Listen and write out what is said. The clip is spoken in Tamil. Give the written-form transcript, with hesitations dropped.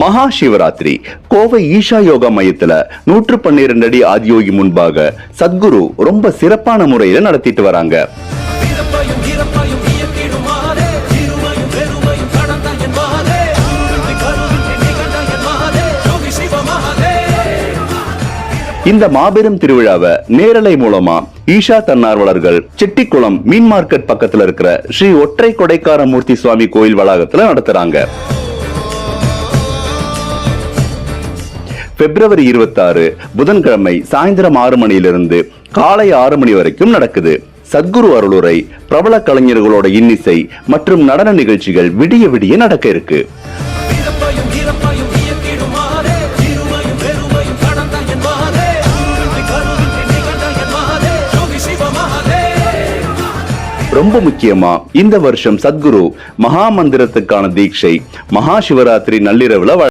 மகா சிவராத்திரி கோவை ஈஷா யோகா மையத்துல 112 அடி ஆதியோகி முன்பாக சத்குரு ரொம்ப சிறப்பான முறையில நடத்திட்டு வராங்க. இந்த மாபெரும் திருவிழாவை நேரலை மூலமா ஈஷா தன்னார்வலர்கள் செட்டிக்குளம் மீன் மார்க்கெட் பக்கத்துல இருக்கிற ஸ்ரீ ஒற்றை கொடைக்காரமூர்த்தி சுவாமி கோயில் வளாகத்துல நடத்துறாங்க. பிப்ரவரி 26 புதன்கிழமை சாயந்தரம் 6 மணியிலிருந்து காலை 6 மணி வரைக்கும் நடக்குது. சத்குரு அருளுரை, பிரபல கலைஞர்களோட இன்னிசை மற்றும் நடன நிகழ்ச்சிகள் விடிய விடிய நடக்க இருக்கு. ரொம்ப முக்கியமா இந்த வருஷம் சத்குரு மகா மந்திரத்துக்கான தீட்சை மகா சிவராத்திரி நள்ளிரவுல